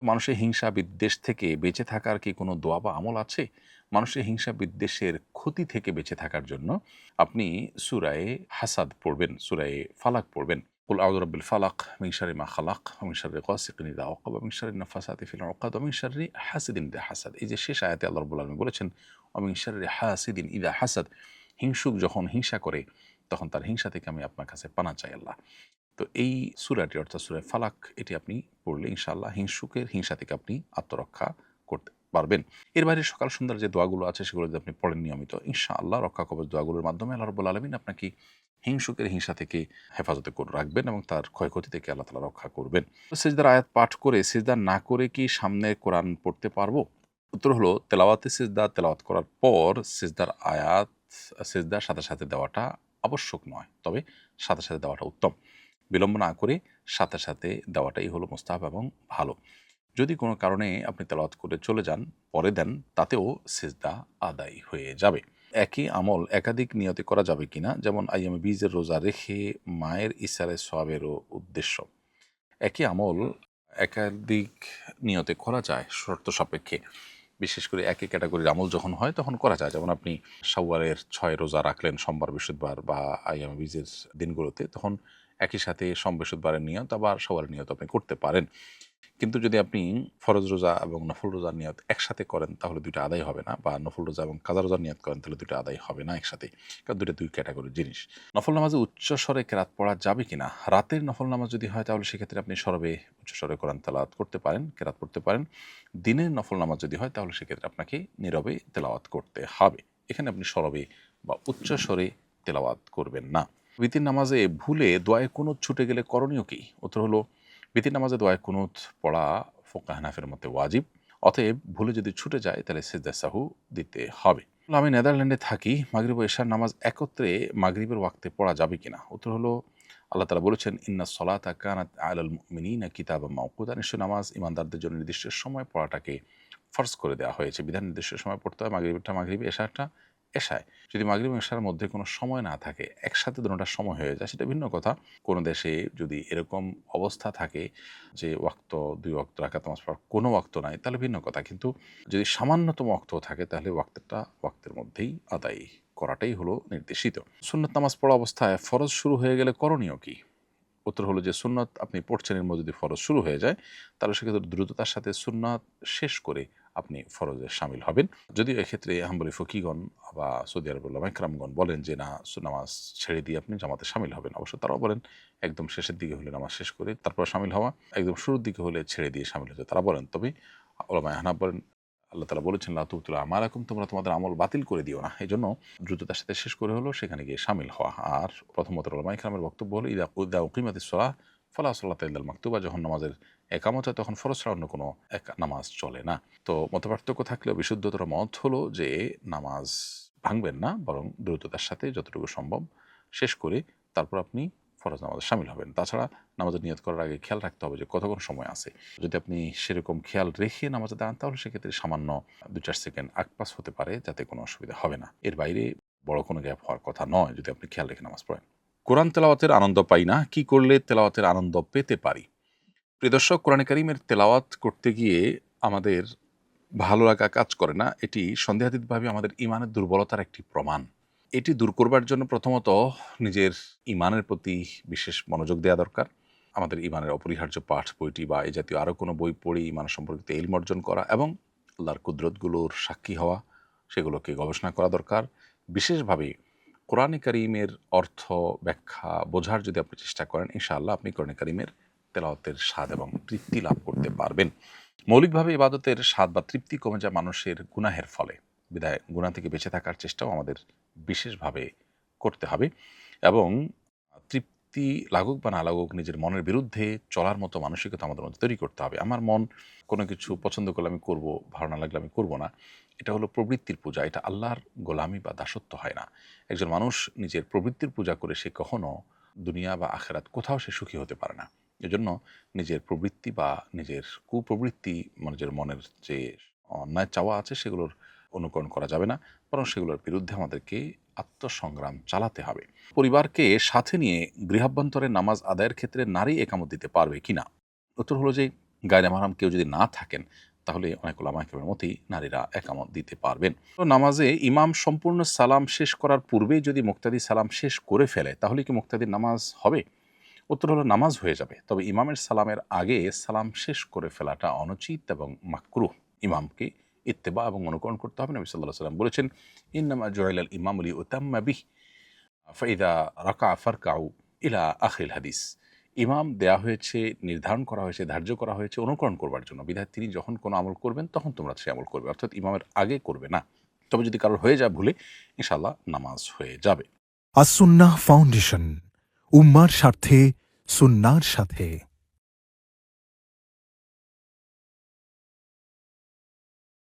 মানুষের হিংসা বিদ্বেষ থেকে বেঁচে থাকার কি কোনো দোয়া বা আমল আছে? মানুষের হিংসা বিদ্বেষের ক্ষতি থেকে বেঁচে থাকার জন্য আপনি সূরায়ে হাসাদ পড়বেন, সূরায়ে ফালাক পড়বেন। কুল আউযু বিরাব্বিল ফালাক মিন শাররি মা খালাক ওয়া মিন শাররি গাসিকিন ইযা ওয়াকাব ওয়া মিন শাররি নাফাসাতি ফিল উকাদ ওয়া মিন শাররি হাসিদিন ইযা হাসাদ। এই যে শেষ আয়াতে আল্লাহ রাব্বুল আলামিন বলেছেন ওয়া মিন শাররি হাসিদিন ইযা হাসাদ, হিংসুক যখন হিংসা করে তখন তার হিংসা থেকে আমি আপনার কাছে পানাহ চাই আল্লাহ। তো এই সূরাটি অর্থাৎ সূরা ফালাক এটি আপনি পড়লে ইনশাআল্লাহ হিংসুকের হিংসা থেকে আপনি আত্মরক্ষা করতে পারবেন। এর বাইরে সকাল সন্ধ্যার যে দোয়াগুলো আছে সেগুলো যদি আপনি পড়েন নিয়মিত, ইনশাআল্লাহ রক্ষা কবচ দোয়াগুলোর মাধ্যমে আল্লাহ রাব্বুল আলামিন আপনাকে হিংসুকের হিংসা থেকে হেফাজতে করে রাখবেন এবং তার ক্ষয়ক্ষতি থেকে আল্লাহ তাআলা রক্ষা করবেন। তো সিজদার আয়াত পাঠ করে সিজদা না করে কি সামনে কোরআন পড়তে পারবো? উত্তর হলো তেলাওয়াতে সিজদা তেলাওয়াত করার পর সিজদার আয়াত সিজদার সাথে, সাথে দেওয়াটা আবশ্যক নয়। তবে সাথে, সাথে দেওয়াটা উত্তম। বিলম্ব না করে সাথে, সাথে দেওয়াটাই হলো মুস্তাহাব এবং ভালো। যদি কোনো কারণে আপনি তেলাওয়াত করে চলে যান, পরে দেন, তাতেও সিজদা আদায় হয়ে যাবে। একই আমল একাধিক নিয়তে করা যাবে কিনা? যেমন আইয়ামে বীজের রোজা রেখে মায়ের ইসারে সওয়াবেরও উদ্দেশ্য। একই আমল একাধিক নিয়তে করা যায় শর্ত সাপেক্ষে। বিশেষ করে একই ক্যাটাগরির আমল যখন হয় তখন করা যায়। যেমন আপনি শাওয়ালের ৬ রোজা রাখলেন সোমবার, বৃহস্পতিবার বা আইয়ামে বীজের দিনগুলোতে, তখন একই সাথে সোম, বৃহস্পতিবারের নিয়ত আবার শাওয়ালের নিয়ত আপনি করতে পারেন। কিন্তু যদি আপনি ফরজ রোজা এবং নফল রোজার নিয়ত একসাথে করেন তাহলে ২ টা আদায় হবে না, বা নফল রোজা এবং কাজা রোজার নিয়ত করেন তাহলে ২ টা আদায় হবে না একসাথে। কারণ ২ টা ২ ক্যাটাগরির জিনিস। নফল নামাজে উচ্চ স্বরে কেরাত পড়া যাবে কিনা? রাতের নফল নামাজ যদি হয় তাহলে সেক্ষেত্রে আপনি সরবে উচ্চ স্বরে কোরআন তেলাওয়াত করতে পারেন, কেরাত পড়তে পারেন। দিনের নফল নামাজ যদি হয় তাহলে সেক্ষেত্রে আপনাকে নীরবে তেলাওয়াত করতে হবে। এখানে আপনি সরবে বা উচ্চ স্বরে তেলাওয়াত করবেন না। বিতির নামাজে ভুলে দোয়ায়ে কুনুত ছুটে গেলে করণীয় কি? উত্তর হলো বিতির নামাজে দোয়ায়ে কুনুত পড়া ফুকাহা হানাফির মতে ওয়াজিব। অতএব ভুলে যদি ছুটে যায় তাহলে সিজদা সাহু দিতে হবে। আমি নেদারল্যান্ডে থাকি, মাগরিব ও এশার নামাজ একত্রে মাগরিবের ওয়াক্তে পড়া যাবে কিনা? উত্তর হলো আল্লাহ তাআলা বলেছেন ইন্নাস সলাতা কানাত আলাল মুমিনিনা কিতাবাম মাওকুতা, নিশ্চয় নামাজ ইমানদারদের জন্য নির্দিষ্ট সময় পড়াটাকে ফরজ করে দেওয়া হয়েছে। বিধান নির্দিষ্ট সময় পড়তে হয়, মাগরিবটা মাগরিবে, এশারটা এশায়। যদি মাগরিব এবং এশার মধ্যে কোনো সময় না থাকে, একসাথে দুটোটার সময় হয়ে যায়, সেটা ভিন্ন কথা। কোনো দেশে যদি এরকম অবস্থা থাকে যে ওয়াক্ত ২ ওয়াক্ত রাকাত নামাজ পড়ার কোনো ওয়াক্ত নাই, তাহলে ভিন্ন কথা। কিন্তু যদি সামান্যতম ওয়াক্ত থাকে তাহলে ওয়াক্তের মধ্যেই আদায় করাটাই হলো নির্দেশিত। সুন্নত নামাজ পড়া অবস্থায় ফরজ শুরু হয়ে গেলে করণীয় কি? উত্তর হলো যে সুন্নত আপনি পড়ছেন, এর মধ্যে যদি ফরজ শুরু হয়ে যায় তাহলে সেক্ষেত্রে দ্রুততার সাথে সুন্নাত শেষ করে আপনি ফরজে শামিল হবেন। যদিও এক্ষেত্রে হাম্বলি ফকিগণ বা সৌদি আরবের উলামা ইকরামগণ বলেন যে না, নামাজ ছেড়ে দিয়ে আপনি জামাতে শামিল হবেন। অবশ্য তারাও বলেন একদম শেষের দিকে হলে নামাজ শেষ করে তারপর শামিল হওয়া, একদম শুরুর দিকে হলে ছেড়ে দিয়ে শামিল হতে তারা বলেন। তবে উলামা হানাফ বলেন আল্লাহ তাআলা বলেছেন লা তুবতিলু আমালাকুম, তোমরা তোমাদের আমল বাতিল করে দিও না। এজন্য দ্রুততার সাথে শেষ করে হলো সেখানে গিয়ে শামিল হওয়া। আর প্রথমত উলামা ইকরামের বক্তব্য হলো ইযা উকিমাতিস সালাহ ফালা সালাতা ইল্লাল মাকতুবা, যখন নামাজের একামত হয় তখন ফরজ ছাড়া অন্য কোনো নামাজ চলে না। তো মতপার্থক্য থাকলেও বিশুদ্ধতর মত হলো যে নামাজ ভাঙবেন না, বরং দ্রুততার সাথে যতটুকু সম্ভব শেষ করে তারপর আপনি ফরজ নামাজে শামিল হবেন। তাছাড়া নামাজের নিয়ত করার আগে খেয়াল রাখতে হবে যে কতক্ষণ সময় আছে। যদি আপনি সেরকম খেয়াল রেখে নামাজে দাঁড়ান তাহলে সেক্ষেত্রে সামান্য ২-৪ সেকেন্ড আগপাস হতে পারে, যাতে কোনো অসুবিধা হবে না। এর বাইরে বড় কোনো গ্যাপ হওয়ার কথা নয় যদি আপনি খেয়াল রেখে নামাজ পড়েন। কোরআন তেলাওয়াতের আনন্দ পাই না, কি করলে তেলাওয়াতের আনন্দ পেতে পারি? প্রিয় দর্শক, কোরআনে কারিমের তেলাওয়াত করতে গিয়ে আমাদের ভালো লাগা কাজ করে না। এটি সন্দেহাতীতভাবে আমাদের ঈমানের দুর্বলতার একটি প্রমাণ। এটি দূর করবার জন্য প্রথমত নিজের ঈমানের প্রতি বিশেষ মনোযোগ দেওয়া দরকার। আমাদের ঈমানের অপরিহার্য পাঠ বইটি বা এই জাতীয় আরও কোনো বই পড়ে ঈমান সম্পর্কিত ইলম অর্জন করা এবং আল্লাহর কুদরতগুলোর সাক্ষী হওয়া, সেগুলোকে গবেষণা করা দরকার। বিশেষভাবে কোরআনে কারিমের অর্থ ব্যাখ্যা বোঝার যদি আপনি চেষ্টা করেন, ইনশাআল্লাহ আপনি কোরআনে কারিমের তেলাওয়াতের স্বাদ এবং তৃপ্তি লাভ করতে পারবেন। মৌলিকভাবে ইবাদতের স্বাদ বা তৃপ্তি কমে যায় মানুষের গুনাহের ফলে। বিধায় গুনাহ থেকে বেঁচে থাকার চেষ্টাও আমাদের বিশেষভাবে করতে হবে এবং তৃপ্তি লাগুক বা না লাগুক নিজের মনের বিরুদ্ধে চলার মতো মানসিকতা আমাদের মধ্যে তৈরি করতে হবে। আমার মন কোনো কিছু পছন্দ করলে আমি করব, ভালো না লাগলে আমি করব না। এটা হলো প্রবৃত্তির পূজা, এটা আল্লাহর গোলামি বা দাসত্ব হয় না। একজন মানুষ নিজের প্রবৃত্তির পূজা করে সে কখনো দুনিয়া বা আখেরাত কোথাও সে সুখী হতে পারে না। এজন্য নিজের প্রবৃত্তি বা নিজের কুপ্রবৃত্তি, নিজের মনের যে অন্যায় চাওয়া আছে সেগুলোর অনুকরণ করা যাবে না, বরং সেগুলোর বিরুদ্ধে আমাদেরকে আত্মসংগ্রাম চালাতে হবে। পরিবারকে সাথে নিয়ে গৃহাভ্যন্তরে নামাজ আদায়ের ক্ষেত্রে নারী একামত দিতে পারবে কিনা? উত্তর হলো যে গায়রে মাহরাম কেউ যদি না থাকেন তাহলে অনেক ওলামা কেরামের মতেই নারীরা একামত দিতে পারবেন। তো নামাজে ইমাম সম্পূর্ণ সালাম শেষ করার পূর্বেই যদি মুক্তাদি সালাম শেষ করে ফেলে তাহলে কি মুক্তাদির নামাজ হবে? উত্তর হলো নামাজ হয়ে যাবে, তবে ইমামের সালামের আগে সালাম শেষ করে ফেলাটা অনুচিত এবং মাকরুহ। ইমামকে ইত্তেবা এবং অনুকরণ করতে হবে। নবী সাল্লাল্লাহু আলাইহি ওয়াসাল্লাম বলেছেন, ইন্নামা জুইলাল ইমামু লিউতাম্মা বিহি ফাইদা রাকা ফারকাউ ইলা আখিল হাদিস। ইমাম দেয়া হয়েছে, নির্ধারণ করা হয়েছে, ধার্য করা হয়েছে অনুকরণ করবার জন্য। বিধায় তিনি যখন কোনো আমল করবেন তখন তোমরা সে আমল করবে, অর্থাৎ ইমামের আগে করবে না। তবে যদি কারোর হয়ে যায় ভুলে, ইনশাআল্লাহ নামাজ হয়ে যাবে। আসুন্নাহ ফাউন্ডেশন, উম্মার স্বার্থে সুন্নাহর সাথে।